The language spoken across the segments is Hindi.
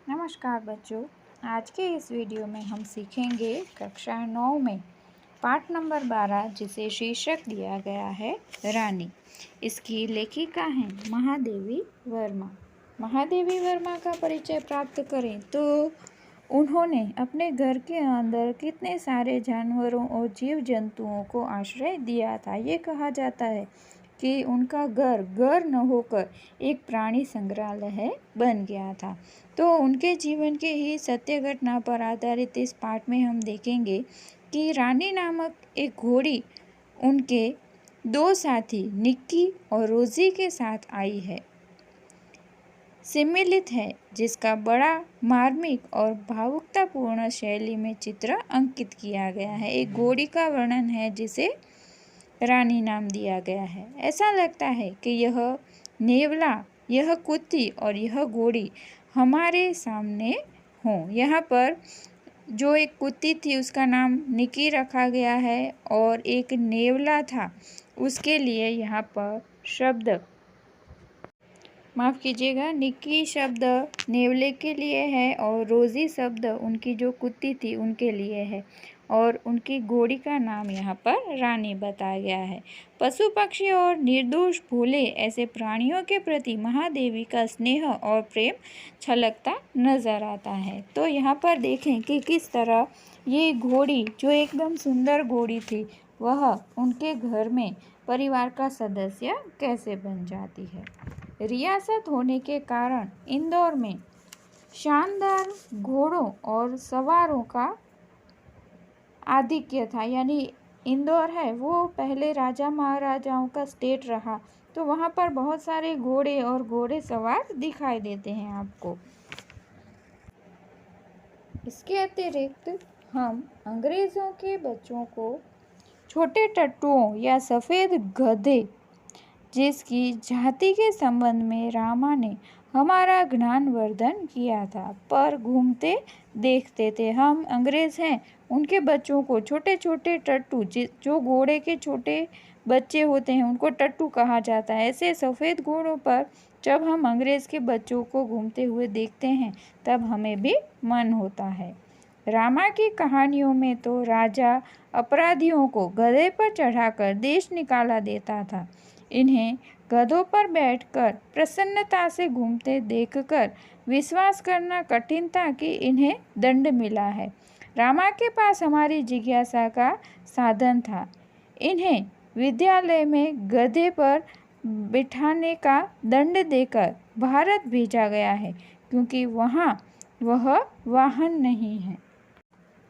नमस्कार बच्चों, आज के इस वीडियो में हम सीखेंगे कक्षा 9 में पाठ नंबर 12 जिसे शीर्षक दिया गया है रानी। इसकी लेखिका हैं महादेवी वर्मा। महादेवी वर्मा का परिचय प्राप्त करें तो उन्होंने अपने घर के अंदर कितने सारे जानवरों और जीव जंतुओं को आश्रय दिया था। ये कहा जाता है कि उनका घर न होकर एक प्राणी संग्रहालय बन गया था। तो उनके जीवन के ही सत्य घटना पर आधारित इस पाठ में हम देखेंगे कि रानी नामक एक घोड़ी उनके दो साथी निक्की और रोजी के साथ आई है। सम्मिलित है जिसका बड़ा मार्मिक और भावुकतापूर्ण शैली में चित्र अंकित किया गया है। एक घोड़ी का वर्णन है जिसे रानी नाम दिया गया है। ऐसा लगता है कि यह नेवला, यह कुत्ती और यह घोड़ी हमारे सामने हों। यहाँ पर जो एक कुत्ती थी उसका नाम निकी रखा गया है और एक नेवला था उसके लिए यहाँ पर शब्द माफ़ कीजिएगा, निक्की शब्द नेवले के लिए है और रोज़ी शब्द उनकी जो कुत्ती थी उनके लिए है और उनकी घोड़ी का नाम यहाँ पर रानी बताया गया है। पशु पक्षी और निर्दोष भोले ऐसे प्राणियों के प्रति महादेवी का स्नेह और प्रेम छलकता नज़र आता है। तो यहाँ पर देखें कि किस तरह ये घोड़ी जो एकदम सुंदर घोड़ी थी वह उनके घर में परिवार का सदस्य कैसे बन जाती है। रियासत होने के कारण इंदौर में शानदार घोड़ों और सवारों का आधिक्य था। यानी इंदौर है वो पहले राजा महाराजाओं का स्टेट रहा, तो वहाँ पर बहुत सारे घोड़े और घोड़े सवार दिखाई देते हैं आपको। इसके अतिरिक्त हम अंग्रेज़ों के बच्चों को छोटे टट्टुओं या सफ़ेद गधे जिसकी जाति के संबंध में रामा ने हमारा ज्ञानवर्धन किया था पर घूमते देखते थे। हम अंग्रेज़ हैं, उनके बच्चों को छोटे छोटे टट्टू जो घोड़े के छोटे बच्चे होते हैं उनको टट्टू कहा जाता है। ऐसे सफ़ेद घोड़ों पर जब हम अंग्रेज़ के बच्चों को घूमते हुए देखते हैं तब हमें भी मन होता है। रामा की कहानियों में तो राजा अपराधियों को गधे पर चढ़ाकर देश निकाला देता था। इन्हें गधों पर बैठकर प्रसन्नता से घूमते देखकर विश्वास करना कठिन था कि इन्हें दंड मिला है। रामा के पास हमारी जिज्ञासा का साधन था। इन्हें विद्यालय में गधे पर बिठाने का दंड देकर भारत भेजा गया है क्योंकि वहाँ वह वाहन नहीं है।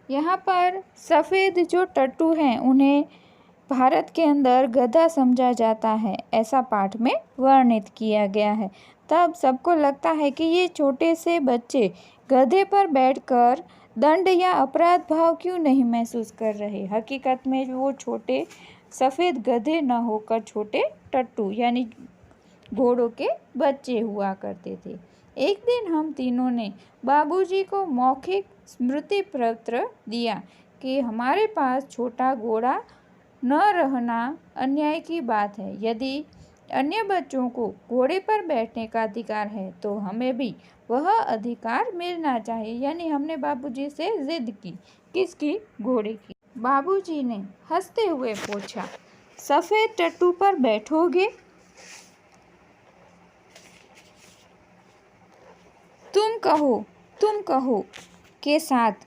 यहाँ पर सफ़ेद जो टट्टू हैं उन्हें भारत के अंदर गधा समझा जाता है, ऐसा पाठ में वर्णित किया गया है। तब सबको लगता है कि ये छोटे से बच्चे गधे पर बैठकर दंड या अपराध भाव क्यों नहीं महसूस कर रहे। हकीकत में वो छोटे सफ़ेद गधे न होकर छोटे टट्टू यानी घोड़ों के बच्चे हुआ करते थे। एक दिन हम तीनों ने बाबूजी को मौखिक स्मृति पत्र दिया कि हमारे पास छोटा घोड़ा न रहना अन्याय की बात है। यदि अन्य बच्चों को घोड़े पर बैठने का अधिकार है तो हमें भी वह अधिकार मिलना चाहिए। यानी हमने बाबूजी से जिद की। किसकी? घोड़े की। बाबूजी ने हंसते हुए पूछा, सफ़ेद टट्टू पर बैठोगे? तुम कहो के साथ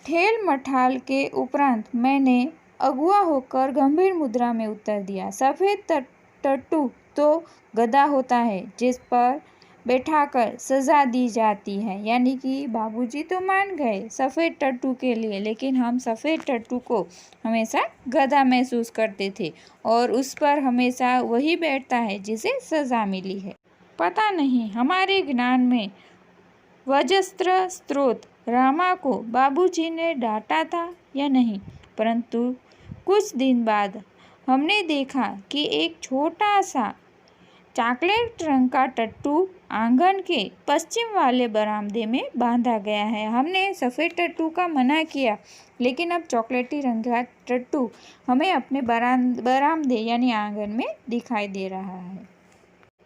ठेल मठाल के उपरांत मैंने अगुआ होकर गंभीर मुद्रा में उत्तर दिया, सफ़ेद टट्टू तो गधा होता है जिस पर बैठाकर सज़ा दी जाती है। यानी कि बाबूजी तो मान गए सफ़ेद टट्टू के लिए, लेकिन हम सफ़ेद टट्टू को हमेशा गधा महसूस करते थे और उस पर हमेशा वही बैठता है जिसे सज़ा मिली है। पता नहीं हमारे ज्ञान में वजस्त्र स्रोत रामा को बाबूजी ने डांटा था या नहीं, परंतु कुछ दिन बाद हमने देखा कि एक छोटा सा चॉकलेट रंग का टट्टू आंगन के पश्चिम वाले बरामदे में बांधा गया है। हमने सफ़ेद टट्टू का मना किया, लेकिन अब चॉकलेटी रंग का टट्टू हमें अपने बरामदे यानी आंगन में दिखाई दे रहा है।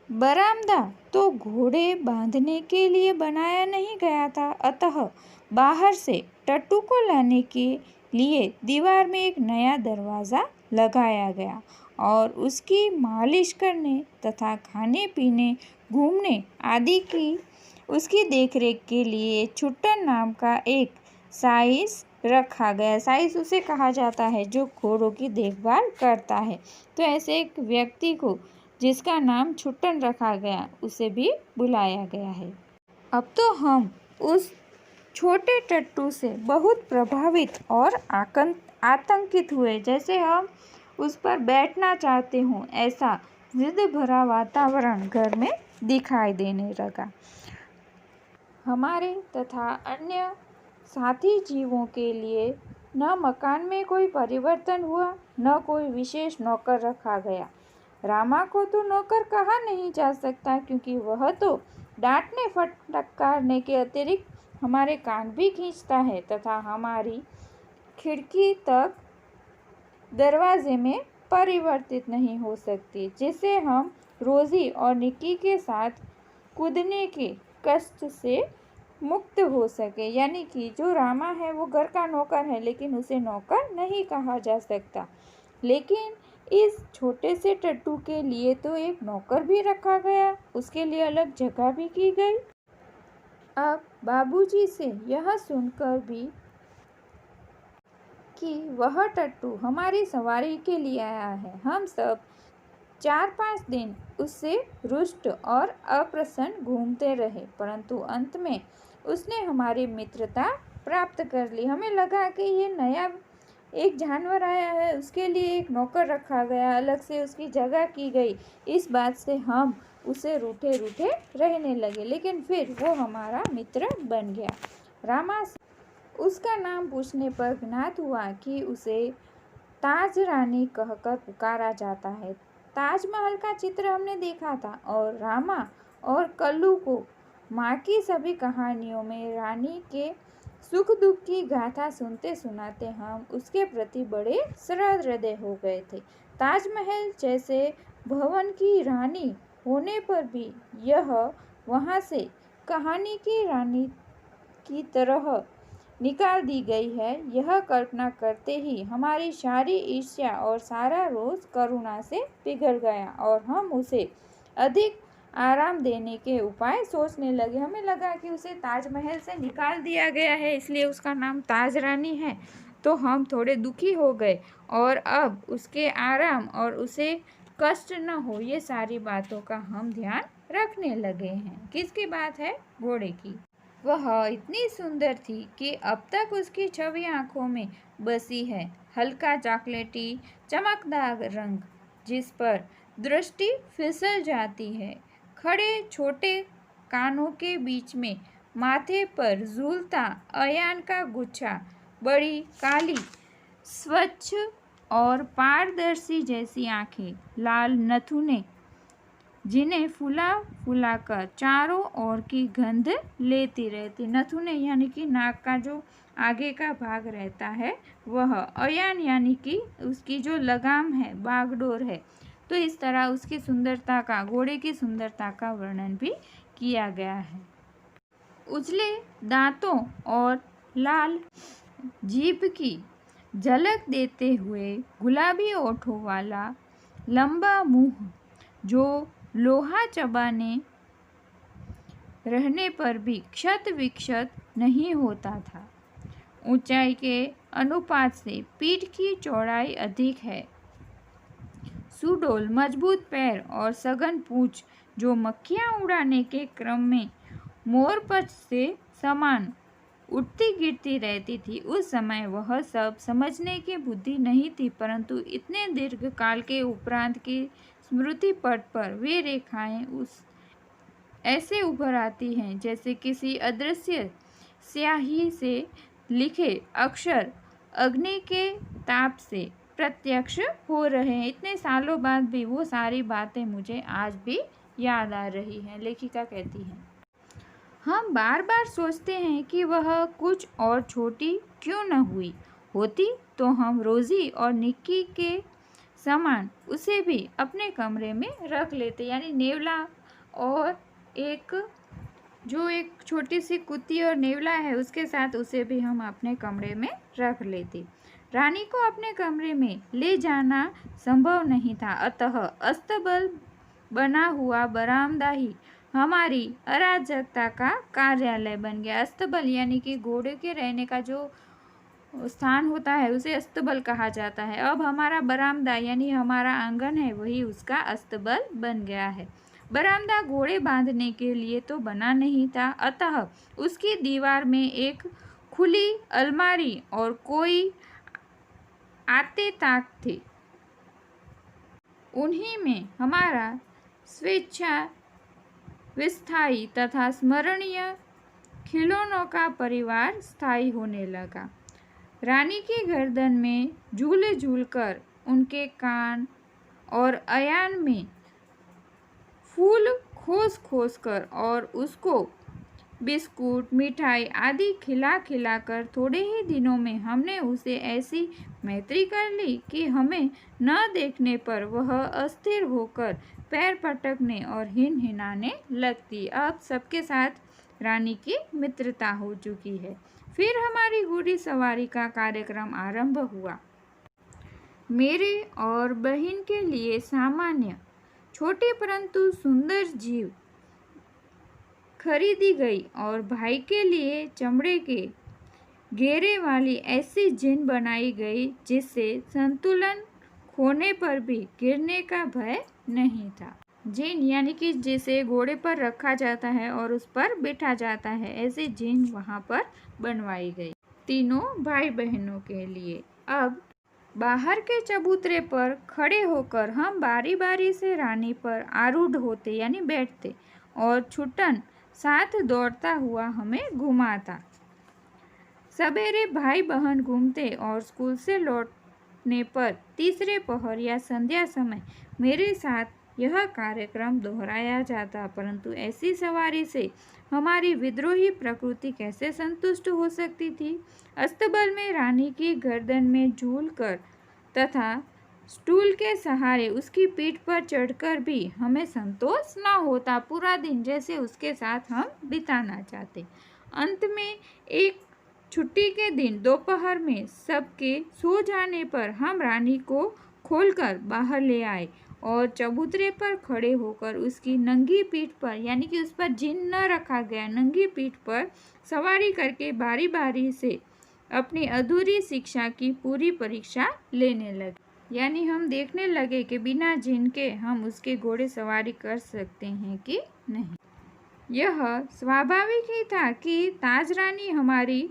बरामदा तो घोड़े बांधने के लिए बनाया नहीं गया था, अतः बाहर से टट्टू को लाने के लिए दीवार में एक नया दरवाज़ा लगाया गया और उसकी मालिश करने तथा खाने पीने, घूमने आदि की उसकी देखरेख के लिए छुट्टन नाम का एक साइस रखा गया। साइस उसे कहा जाता है जो घोड़ों की देखभाल करता है। तो ऐसे एक व्यक्ति को जिसका नाम छुट्टन रखा गया उसे भी बुलाया गया है। अब तो हम उस छोटे टट्टू से बहुत प्रभावित और आतंकित हुए, जैसे हम उस पर बैठना चाहते हों, ऐसा जिद भरा वातावरण घर में दिखाई देने लगा। हमारे तथा अन्य साथी जीवों के लिए न मकान में कोई परिवर्तन हुआ, न कोई विशेष नौकर रखा गया। रामा को तो नौकर कहा नहीं जा सकता, क्योंकि वह तो डांटने फटकारने के अतिरिक्त हमारे कान भी खींचता है तथा हमारी खिड़की तक दरवाजे में परिवर्तित नहीं हो सकती, जिससे हम रोजी और निक्की के साथ कूदने के कष्ट से मुक्त हो सके। यानी कि जो रामा है वो घर का नौकर है, लेकिन उसे नौकर नहीं कहा जा सकता। लेकिन इस छोटे से टट्टू के लिए तो एक नौकर भी रखा गया, उसके लिए अलग जगह भी की गई। अब बाबूजी से यह सुनकर भी कि वह टट्टू हमारी सवारी के लिए आया है, हम सब 4-5 दिन उससे रुष्ट और अप्रसन्न घूमते रहे, परंतु अंत में उसने हमारी मित्रता प्राप्त कर ली। हमें लगा कि ये नया एक जानवर आया है, उसके लिए एक नौकर रखा गया, अलग से उसकी जगह की गई। इस बात से हम उसे रूठे रूठे रहने लगे, लेकिन फिर वो हमारा मित्र बन गया। रामा से उसका नाम पूछने पर ज्ञात हुआ कि उसे ताज रानी कहकर पुकारा जाता है। ताजमहल का चित्र हमने देखा था और रामा और कल्लू को माँ की सभी कहानियों में रानी के सुख दुख की गाथा सुनते सुनाते हम उसके प्रति बड़े सहृदय हो गए थे। ताजमहल जैसे भवन की रानी होने पर भी यह वहाँ से कहानी की रानी की तरह निकाल दी गई है, यह कल्पना करते ही हमारी सारी ईर्ष्या और सारा रोष करुणा से पिघल गया और हम उसे अधिक आराम देने के उपाय सोचने लगे। हमें लगा कि उसे ताजमहल से निकाल दिया गया है, इसलिए उसका नाम ताज रानी है, तो हम थोड़े दुखी हो गए और अब उसके आराम और उसे कष्ट न हो, ये सारी बातों का हम ध्यान रखने लगे हैं। किसकी बात है? घोड़े की। वह इतनी सुंदर थी कि अब तक उसकी छवि आंखों में बसी है। हल्का चॉकलेटी चमकदार रंग जिस पर दृष्टि फिसल जाती है, खड़े छोटे कानों के बीच में माथे पर झूलता अयान का गुच्छा, बड़ी काली स्वच्छ और पारदर्शी जैसी आंखें, लाल नथुने जिन्हें फुला फुला कर चारों ओर की गंध लेती रहती। नथुने यानी कि नाक का जो आगे का भाग रहता है वह, अयान यानी कि उसकी जो लगाम है, बागडोर है। तो इस तरह उसकी सुंदरता का, घोड़े की सुंदरता का वर्णन भी किया गया है। उजले दांतों और लाल जीभ की झलक देते हुए गुलाबी ओठों वाला लंबा मुंह जो लोहा चबाने रहने पर भी क्षत विक्षत नहीं होता था। ऊंचाई के अनुपात से पीठ की चौड़ाई अधिक है। सुडौल मजबूत पैर और सघन पूंछ जो मक्खियां उड़ाने के क्रम में मोरपंच से समान उठती गिरती रहती थी। उस समय वह सब समझने की बुद्धि नहीं थी, परंतु इतने दीर्घ काल के उपरांत की स्मृति पट पर वे रेखाएं उस ऐसे उभर आती हैं जैसे किसी अदृश्य स्याही से लिखे अक्षर अग्नि के ताप से प्रत्यक्ष हो रहे हैं। इतने सालों बाद भी वो सारी बातें मुझे आज भी याद आ रही हैं। लेखिका कहती हैं, हम बार बार सोचते हैं कि वह कुछ और छोटी क्यों न हुई होती तो हम रोजी और निक्की के समान उसे भी अपने कमरे में रख लेते। यानी नेवला और एक छोटी सी कुत्ती और नेवला है उसके साथ, उसे भी हम अपने कमरे में रख लेते। रानी को अपने कमरे में ले जाना संभव नहीं था, अतः अस्तबल बना हुआ बरामदा ही हमारी अराजकता का कार्यालय बन गया। अस्तबल यानी कि घोड़े के रहने का जो स्थान होता है उसे अस्तबल कहा जाता है। अब हमारा बरामदा यानी हमारा आंगन है, वही उसका अस्तबल बन गया है। बरामदा घोड़े बांधने के लिए तो बना नहीं था, अतः उसकी दीवार में एक खुली अलमारी और कोई आते ताक थे। उन्हीं में हमारा स्वेच्छा विस्थायी तथा स्मरणीय खिलौनों का परिवार स्थायी होने लगा। रानी की गर्दन में झूले झूलकर, उनके कान और अयान में फूल खोस खोस कर और उसको बिस्कुट मिठाई आदि खिला खिला कर थोड़े ही दिनों में हमने उसे ऐसी मैत्री कर ली कि हमें न देखने पर वह अस्थिर होकर पैर पटकने और हिनहिनाने लगती। अब सबके साथ रानी की मित्रता हो चुकी है। फिर हमारी घोड़ी सवारी का कार्यक्रम आरंभ हुआ। मेरे और बहन के लिए सामान्य छोटी परंतु सुंदर जीव खरीदी गई और भाई के लिए चमड़े के घेरे वाली ऐसी जिन बनाई गई जिससे संतुलन खोने पर भी गिरने का भय नहीं था। जिन यानी कि जिसे घोड़े पर रखा जाता है और उस पर बिठा जाता है, ऐसी जिन वहां पर बनवाई गई तीनों भाई बहनों के लिए। अब बाहर के चबूतरे पर खड़े होकर हम बारी बारी से रानी पर आरूढ़ होते यानी बैठते और छुट्टन साथ दौड़ता हुआ हमें घुमाता। सवेरे भाई बहन घूमते और स्कूल से लौटने पर तीसरे पहर या संध्या समय मेरे साथ यह कार्यक्रम दोहराया जाता। परंतु ऐसी सवारी से हमारी विद्रोही प्रकृति कैसे संतुष्ट हो सकती थी। अस्तबल में रानी की गर्दन में झूल कर तथा स्टूल के सहारे उसकी पीठ पर चढ़कर भी हमें संतोष न होता। पूरा दिन जैसे उसके साथ हम बिताना चाहते। अंत में एक छुट्टी के दिन दोपहर में सबके सो जाने पर हम रानी को खोलकर बाहर ले आए और चबूतरे पर खड़े होकर उसकी नंगी पीठ पर यानी कि उस पर जिन न रखा गया, नंगी पीठ पर सवारी करके बारी बारी से अपनी अधूरी शिक्षा की पूरी परीक्षा लेने लगे। यानी हम देखने लगे कि बिना जिन के हम उसके घोड़े सवारी कर सकते हैं कि नहीं। यह स्वाभाविक ही था कि ताज रानी हमारी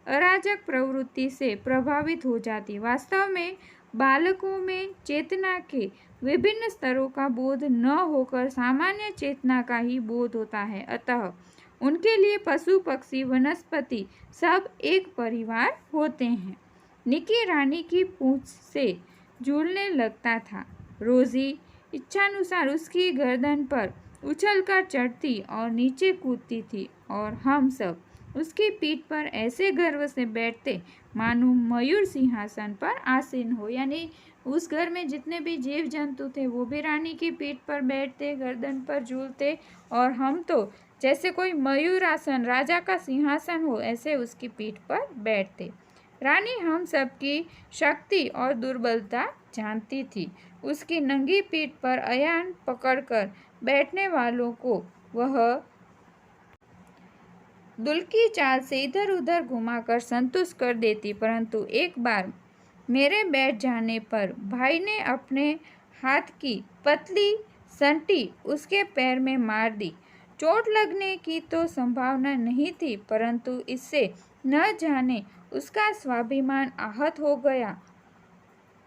अराजक प्रवृत्ति से प्रभावित हो जाती। वास्तव में बालकों में चेतना के विभिन्न स्तरों का बोध न होकर सामान्य चेतना का ही बोध होता है, अतः उनके लिए पशु पक्षी वनस्पति सब एक परिवार होते हैं। निकी रानी की पूंछ से झूलने लगता था। रोजी इच्छानुसार उसकी गर्दन पर उछलकर चढ़ती और नीचे कूदती थी और हम सब उसकी पीठ पर ऐसे गर्व से बैठते मानो मयूर सिंहासन पर आसीन हो। यानी उस घर में जितने भी जीव जंतु थे वो भी रानी की पीठ पर बैठते, गर्दन पर झूलते और हम तो जैसे कोई मयूर आसन, राजा का सिंहासन हो, ऐसे उसकी पीठ पर बैठते। रानी हम सबकी शक्ति और दुर्बलता जानती थी। उसकी नंगी पीठ पर अयान पकड़कर बैठने वालों को वह दुल्की चाल से इधर उधर घुमाकर संतुष्ट कर देती। परंतु एक बार मेरे बैठ जाने पर भाई ने अपने हाथ की पतली संटी उसके पैर में मार दी। चोट लगने की तो संभावना नहीं थी, परंतु इससे न जाने उसका स्वाभिमान आहत हो गया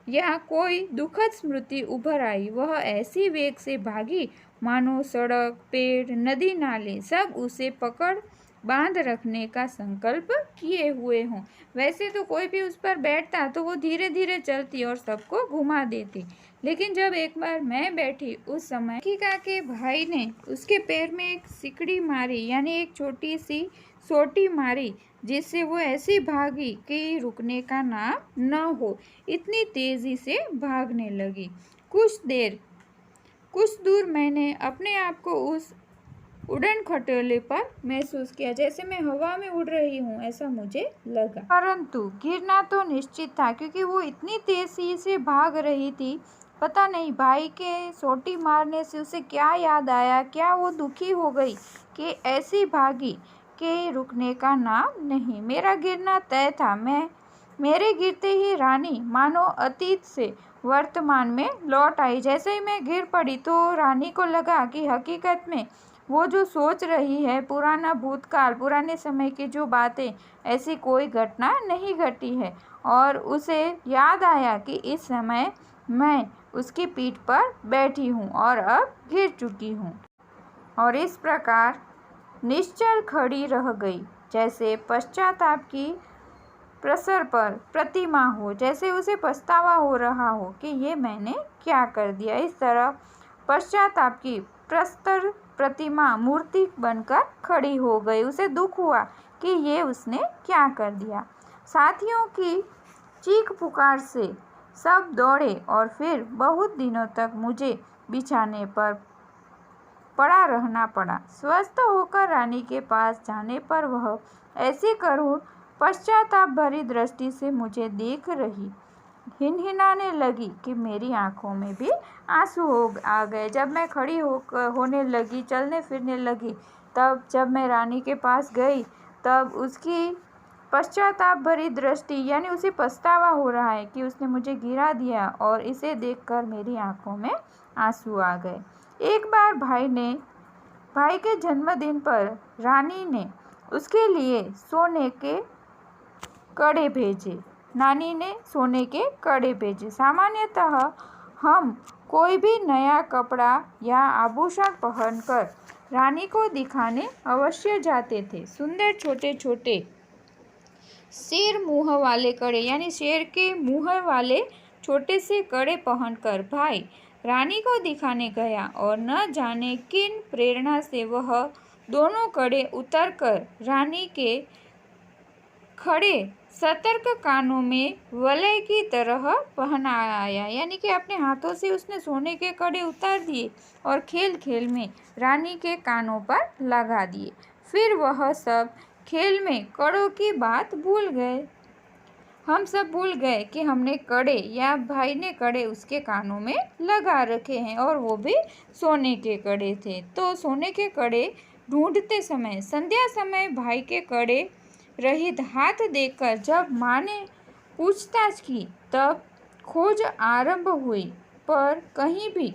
या कोई दुखद स्मृति उभर आई। वह ऐसी वेग से भागी मानो सड़क, पेड़, नदी नाले सब उसे पकड़ बांध रखने का संकल्प किए हुए हों। वैसे तो कोई भी उस पर बैठता तो वो धीरे धीरे चलती और सबको घुमा देती, लेकिन जब एक बार मैं बैठी उस समय खिका के भाई ने उसके पैर में एक सिकड़ी मारी यानी एक छोटी सी सोटी मारी, जिससे वो ऐसी भागी कि रुकने का नाम न हो। इतनी तेजी से भागने लगी। कुछ दूर मैंने अपने आप को उस उड़न खटोले पर महसूस किया, जैसे मैं हवा में उड़ रही हूँ ऐसा मुझे लगा। परंतु गिरना तो निश्चित था, क्योंकि वो इतनी तेजी से भाग रही थी। पता नहीं भाई के सोटी मारने से उसे क्या याद आया, क्या वो दुखी हो गई कि ऐसी भागी कि रुकने का नाम नहीं। मेरा गिरना तय था। मेरे गिरते ही रानी मानो अतीत से वर्तमान में लौट आई। जैसे ही मैं गिर पड़ी तो रानी को लगा कि हकीकत में वो जो सोच रही है पुराना भूतकाल, पुराने समय की जो बातें, ऐसी कोई घटना नहीं घटी है। और उसे याद आया कि इस समय मैं उसकी पीठ पर बैठी हूँ और अब गिर चुकी हूँ, और इस प्रकार निश्चल खड़ी रह गई, जैसे पश्चाताप की प्रसर पर प्रतिमा हो, जैसे उसे पछतावा हो रहा हो कि ये मैंने क्या कर दिया। इस तरह पश्चाताप की प्रस्तर प्रतिमा मूर्ति बनकर खड़ी हो गई। उसे दुख हुआ कि ये उसने क्या कर दिया। साथियों की चीख पुकार से सब दौड़े और फिर बहुत दिनों तक मुझे बिछाने पर पड़ा रहना पड़ा। स्वस्थ होकर रानी के पास जाने पर वह ऐसी करुण पश्चाताप भरी दृष्टि से मुझे देख रही, हिनहिनाने लगी कि मेरी आंखों में भी आंसू आ गए। जब मैं खड़ी होने लगी, चलने फिरने लगी, तब जब मैं रानी के पास गई, तब उसकी पश्चाताप भरी दृष्टि, यानी उसे पछतावा हो रहा है कि उसने मुझे गिरा दिया, और इसे देखकर मेरी आंखों में आंसू आ गए। एक बार भाई के जन्मदिन पर रानी ने उसके लिए सोने के कड़े भेजे। नानी ने सोने के कड़े भेजे। सामान्यतः हम कोई भी नया कपड़ा या आभूषण पहनकर रानी को दिखाने अवश्य जाते थे। सुंदर छोटे छोटे शेर मुँह वाले कड़े, यानी शेर के मुँह वाले छोटे से कड़े पहनकर भाई रानी को दिखाने गया, और न जाने किन प्रेरणा से वह दोनों कड़े उतरकर रानी के खड़े सतर्क कानों में वलय की तरह पहना आया। यानी कि अपने हाथों से उसने सोने के कड़े उतार दिए और खेल खेल में रानी के कानों पर लगा दिए। फिर वह सब खेल में कड़ों की बात भूल गए। हम सब भूल गए कि हमने कड़े, या भाई ने कड़े उसके कानों में लगा रखे हैं, और वो भी सोने के कड़े थे। तो सोने के कड़े ढूंढते समय संध्या समय भाई के कड़े रहित हाथ देखकर जब माँ ने पूछताछ की, तब खोज आरंभ हुई, पर कहीं भी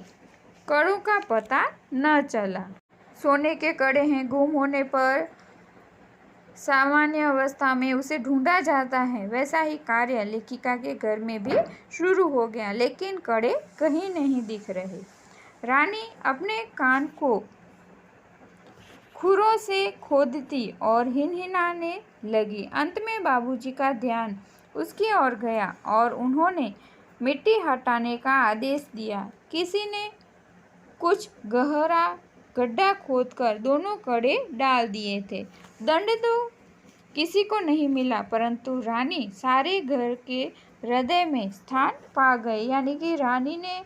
कड़ों का पता न चला। सोने के कड़े हैं, गुम होने पर सामान्य अवस्था में उसे ढूंढा जाता है, वैसा ही कार्य लेखिका के घर में भी शुरू हो गया, लेकिन कड़े कहीं नहीं दिख रहे। रानी अपने कान को खुरों से खोदती और हिनहिनाने लगी। अंत में बाबूजी का ध्यान उसकी ओर गया और उन्होंने मिट्टी हटाने का आदेश दिया। किसी ने कुछ गहरा गड्ढा खोदकर दोनों कड़े डाल दिए थे। दंड तो किसी को नहीं मिला, परंतु रानी सारे घर के हृदय में स्थान पा गई। यानी कि रानी ने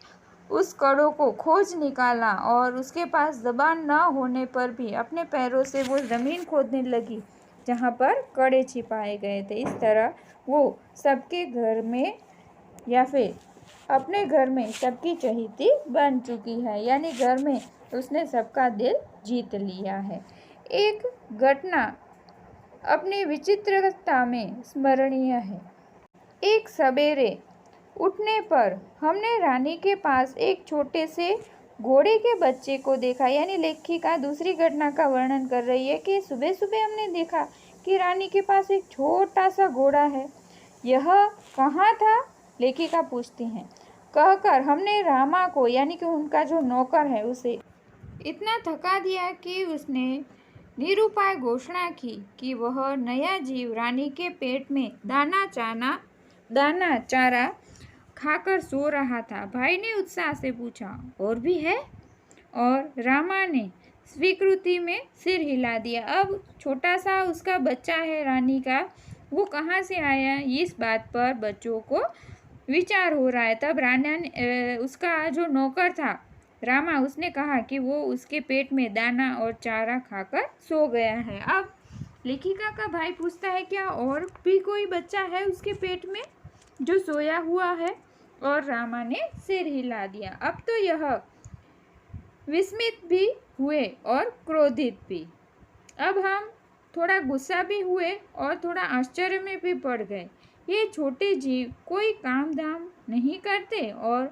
उस कड़ों को खोज निकाला, और उसके पास जबान न होने पर भी अपने पैरों से वो ज़मीन खोदने लगी जहाँ पर कड़े छिपाए गए थे। इस तरह वो सबके घर में, या फिर अपने घर में सबकी चहेती बन चुकी है, यानी घर में उसने सबका दिल जीत लिया है। एक घटना अपनी विचित्रता में स्मरणीय है। एक सवेरे उठने पर हमने रानी के पास एक छोटे से घोड़े के बच्चे को देखा। यानी लेखिका दूसरी घटना का वर्णन कर रही है कि सुबह सुबह हमने देखा कि रानी के पास एक छोटा सा घोड़ा है। यह कहाँ था, लेखिका पूछती हैं। कहकर हमने रामा को, यानी कि उनका जो नौकर है, उसे इतना थका दिया कि उसने निरुपाय घोषणा की कि वह नया जीव रानी के पेट में दाना चारा खाकर सो रहा था। भाई ने उत्साह से पूछा, और भी है? और रामा ने स्वीकृति में सिर हिला दिया। अब छोटा सा उसका बच्चा है रानी का, वो कहाँ से आया, इस बात पर बच्चों को विचार हो रहा है। तब राना ने उसका जो नौकर था रामा, उसने कहा कि वो उसके पेट में दाना और चारा खाकर सो गया है। अब लेखिका का भाई पूछता है, क्या और भी कोई बच्चा है उसके पेट में जो सोया हुआ है? और रामा ने सिर हिला दिया। अब तो यह विस्मित भी हुए और क्रोधित भी। अब हम थोड़ा गुस्सा भी हुए और थोड़ा आश्चर्य में भी पड़ गए। ये छोटे जीव कोई काम धाम नहीं करते और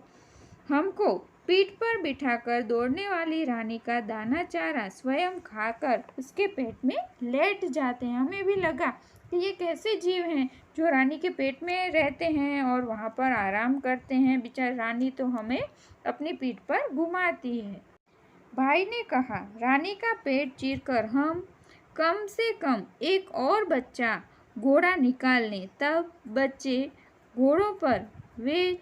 हमको पीठ पर बिठाकर दौड़ने वाली रानी का दाना चारा स्वयं खाकर उसके पेट में लेट जाते हैं। हमें भी लगा कि ये कैसे जीव हैं जो रानी के पेट में रहते हैं और वहाँ पर आराम करते हैं। बेचारी रानी तो हमें अपनी पीठ पर घुमाती है। भाई ने कहा, रानी का पेट चीरकर हम कम से कम एक और बच्चा घोड़ा निकाल लें, तब बच्चे घोड़ों पर वे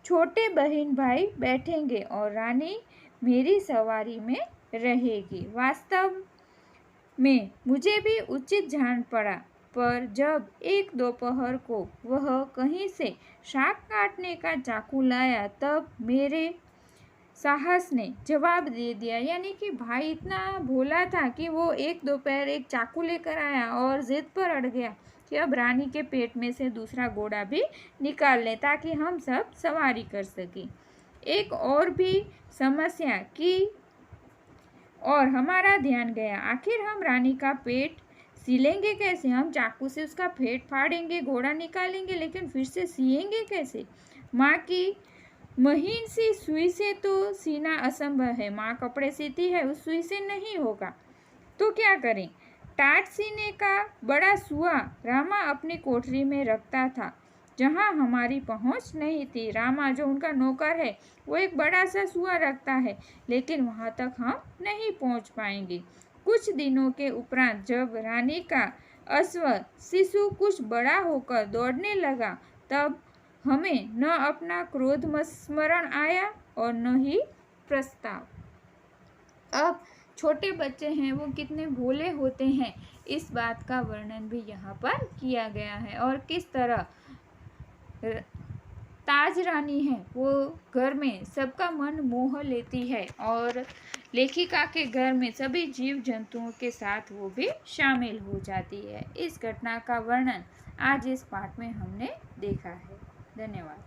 छोटे बहन भाई बैठेंगे और रानी मेरी सवारी में रहेगी। वास्तव में मुझे भी उचित जान पड़ा, पर जब एक दोपहर को वह कहीं से शाक काटने का चाकू लाया, तब मेरे साहस ने जवाब दे दिया। यानी कि भाई इतना भोला था कि वो एक दोपहर एक चाकू लेकर आया और जिद पर अड़ गया कि अब रानी के पेट में से दूसरा घोड़ा भी निकाल लें ताकि हम सब सवारी कर सकें। एक और भी समस्या की और हमारा ध्यान गया। आखिर हम रानी का पेट सिलेंगे कैसे? हम चाकू से उसका पेट फाड़ेंगे, घोड़ा निकालेंगे, लेकिन फिर से सिएंगे कैसे? माँ की महीन सी सुई से तो सीना असंभव है। माँ कपड़े सीती है, उस सुई से नहीं होगा। तो क्या करें? टाट सीने का बड़ा सुआ रामा अपनी कोठरी में रखता था, जहाँ हमारी पहुँच नहीं थी। रामा जो उनका नौकर है वो एक बड़ा सा सुआ रखता है, लेकिन वहाँ तक हम नहीं पहुँच पाएंगे। कुछ दिनों के उपरांत जब रानी का अश्व शिशु कुछ बड़ा होकर दौड़ने लगा, तब हमें न अपना क्रोध स्मरण आया और न ही प्रस्ताव। अब छोटे बच्चे हैं वो कितने भोले होते हैं, इस बात का वर्णन भी यहाँ पर किया गया है। और किस तरह ताज रानी है वो घर में सबका मन मोह लेती है और लेखिका के घर में सभी जीव जंतुओं के साथ वो भी शामिल हो जाती है। इस घटना का वर्णन आज इस पाठ में हमने देखा है। धन्यवाद।